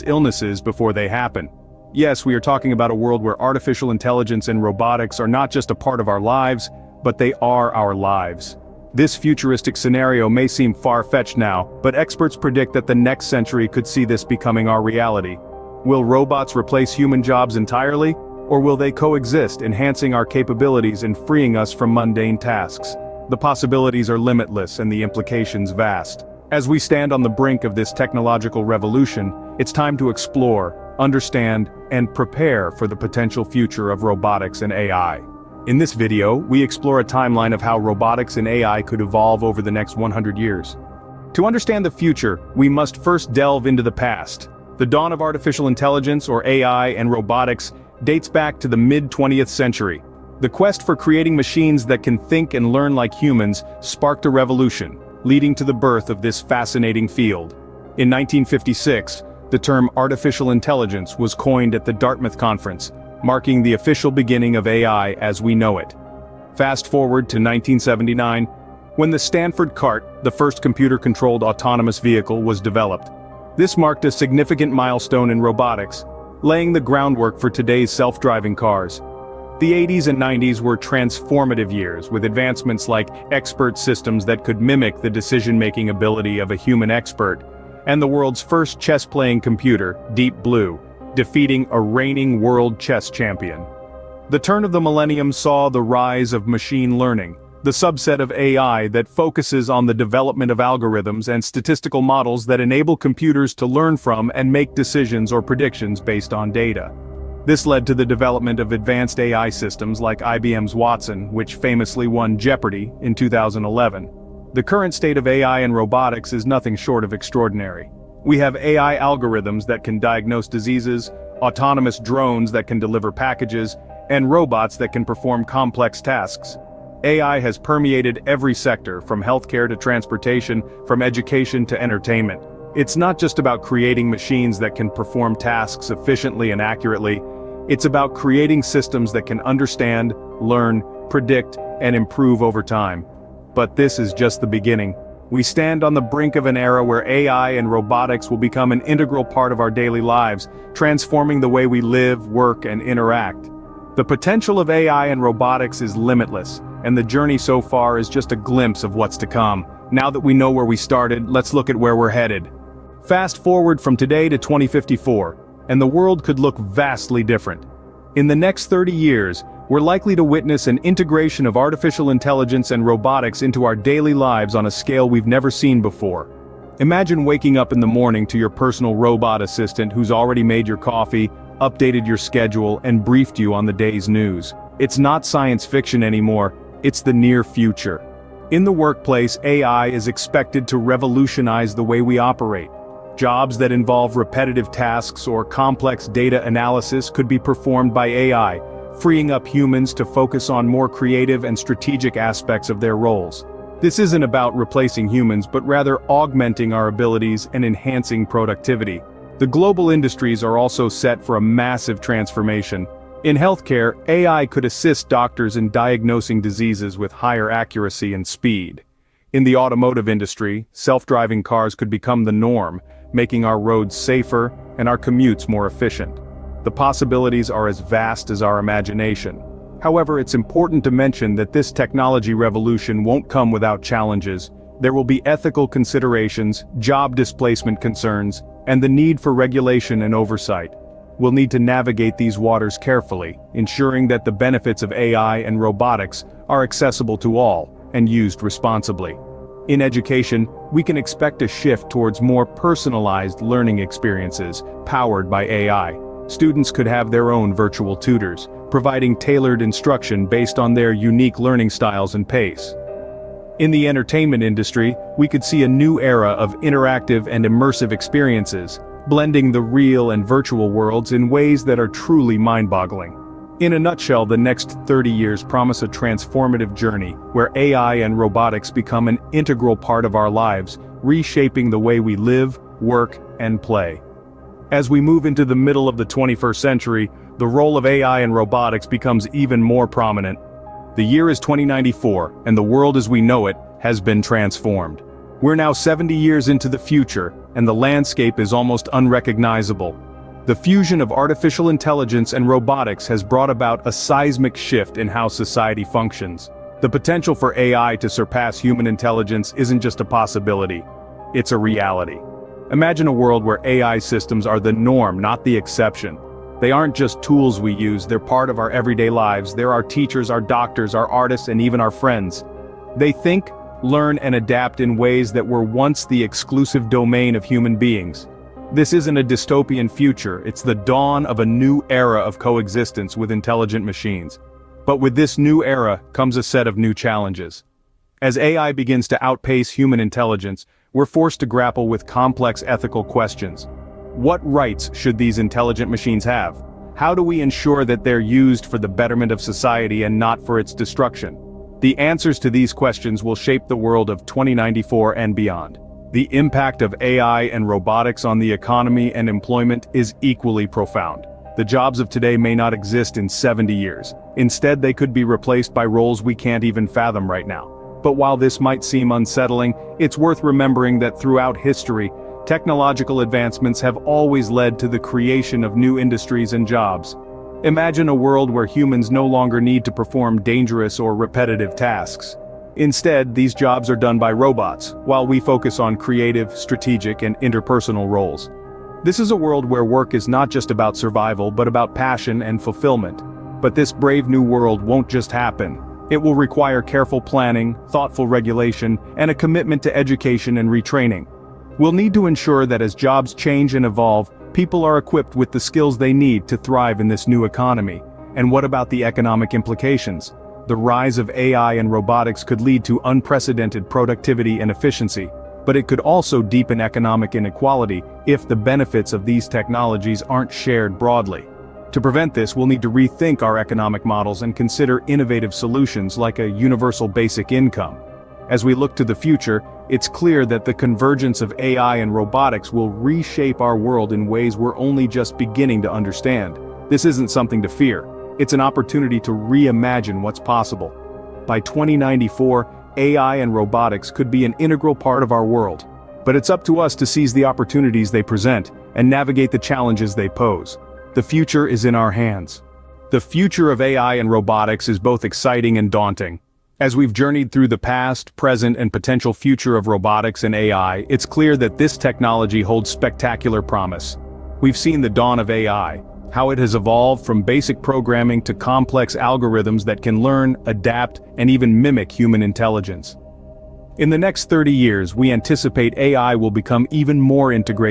illnesses before they happen. Yes, we are talking about a world where artificial intelligence and robotics are not just a part of our lives, but they are our lives. This futuristic scenario may seem far-fetched now, but experts predict that the next century could see this becoming our reality. Will robots replace human jobs entirely, or will they coexist, enhancing our capabilities and freeing us from mundane tasks? The possibilities are limitless and the implications vast. As we stand on the brink of this technological revolution, it's time to explore, understand, and prepare for the potential future of robotics and AI. In this video, we explore a timeline of how robotics and AI could evolve over the next 100 years. To understand the future, we must first delve into the past. The dawn of artificial intelligence, or AI, and robotics dates back to the mid-20th century. The quest for creating machines that can think and learn like humans sparked a revolution, leading to the birth of this fascinating field. In 1956, the term artificial intelligence was coined at the Dartmouth Conference, marking the official beginning of AI as we know it. Fast forward to 1979, when the Stanford Cart, the first computer-controlled autonomous vehicle, was developed. This marked a significant milestone in robotics, laying the groundwork for today's self-driving cars. The 80s and 90s were transformative years, with advancements like expert systems that could mimic the decision-making ability of a human expert, and the world's first chess-playing computer, Deep Blue, defeating a reigning world chess champion. The turn of the millennium saw the rise of machine learning, the subset of AI that focuses on the development of algorithms and statistical models that enable computers to learn from and make decisions or predictions based on data. This led to the development of advanced AI systems like IBM's Watson, which famously won Jeopardy! In 2011. The current state of AI and robotics is nothing short of extraordinary. We have AI algorithms that can diagnose diseases, autonomous drones that can deliver packages, and robots that can perform complex tasks. AI has permeated every sector, from healthcare to transportation, from education to entertainment. It's not just about creating machines that can perform tasks efficiently and accurately. It's about creating systems that can understand, learn, predict, and improve over time. But this is just the beginning. We stand on the brink of an era where AI and robotics will become an integral part of our daily lives, transforming the way we live, work, and interact. The potential of AI and robotics is limitless, and the journey so far is just a glimpse of what's to come. Now that we know where we started, let's look at where we're headed. Fast forward from today to 2054, and the world could look vastly different. In the next 30 years, we're likely to witness an integration of artificial intelligence and robotics into our daily lives on a scale we've never seen before. Imagine waking up in the morning to your personal robot assistant who's already made your coffee, updated your schedule, and briefed you on the day's news. It's not science fiction anymore, it's the near future. In the workplace, AI is expected to revolutionize the way we operate. Jobs that involve repetitive tasks or complex data analysis could be performed by AI, freeing up humans to focus on more creative and strategic aspects of their roles. This isn't about replacing humans, but rather augmenting our abilities and enhancing productivity. The global industries are also set for a massive transformation. In healthcare, AI could assist doctors in diagnosing diseases with higher accuracy and speed. In the automotive industry, self-driving cars could become the norm, making our roads safer and our commutes more efficient. The possibilities are as vast as our imagination. However, it's important to mention that this technology revolution won't come without challenges. There will be ethical considerations, job displacement concerns, and the need for regulation and oversight. We'll need to navigate these waters carefully, ensuring that the benefits of AI and robotics are accessible to all and used responsibly. In education, we can expect a shift towards more personalized learning experiences powered by AI. Students could have their own virtual tutors, providing tailored instruction based on their unique learning styles and pace. In the entertainment industry, we could see a new era of interactive and immersive experiences, blending the real and virtual worlds in ways that are truly mind-boggling. In a nutshell, the next 30 years promise a transformative journey where AI and robotics become an integral part of our lives, reshaping the way we live, work, and play. As we move into the middle of the 21st century, the role of AI and robotics becomes even more prominent. The year is 2094, and the world as we know it has been transformed. We're now 70 years into the future, and the landscape is almost unrecognizable. The fusion of artificial intelligence and robotics has brought about a seismic shift in how society functions. The potential for AI to surpass human intelligence isn't just a possibility, it's a reality. Imagine a world where AI systems are the norm, not the exception. They aren't just tools we use, they're part of our everyday lives. They're our teachers, our doctors, our artists, and even our friends. They think, learn, and adapt in ways that were once the exclusive domain of human beings. This isn't a dystopian future, it's the dawn of a new era of coexistence with intelligent machines. But with this new era comes a set of new challenges. As AI begins to outpace human intelligence, we're forced to grapple with complex ethical questions. What rights should these intelligent machines have? How do we ensure that they're used for the betterment of society and not for its destruction? The answers to these questions will shape the world of 2094 and beyond. The impact of AI and robotics on the economy and employment is equally profound. The jobs of today may not exist in 70 years. Instead, they could be replaced by roles we can't even fathom right now. But while this might seem unsettling, it's worth remembering that throughout history, technological advancements have always led to the creation of new industries and jobs. Imagine a world where humans no longer need to perform dangerous or repetitive tasks. Instead, these jobs are done by robots, while we focus on creative, strategic, and interpersonal roles. This is a world where work is not just about survival but about passion and fulfillment. But this brave new world won't just happen. It will require careful planning, thoughtful regulation, and a commitment to education and retraining. We'll need to ensure that as jobs change and evolve, people are equipped with the skills they need to thrive in this new economy. And what about the economic implications? The rise of AI and robotics could lead to unprecedented productivity and efficiency, but it could also deepen economic inequality if the benefits of these technologies aren't shared broadly. To prevent this, we'll need to rethink our economic models and consider innovative solutions like a universal basic income. As we look to the future, it's clear that the convergence of AI and robotics will reshape our world in ways we're only just beginning to understand. This isn't something to fear. It's an opportunity to reimagine what's possible. By 2094, AI and robotics could be an integral part of our world. But it's up to us to seize the opportunities they present and navigate the challenges they pose. The future is in our hands. The future of AI and robotics is both exciting and daunting. As we've journeyed through the past, present, and potential future of robotics and AI, it's clear that this technology holds spectacular promise. We've seen the dawn of AI, how it has evolved from basic programming to complex algorithms that can learn, adapt, and even mimic human intelligence. In the next 30 years, we anticipate AI will become even more integrated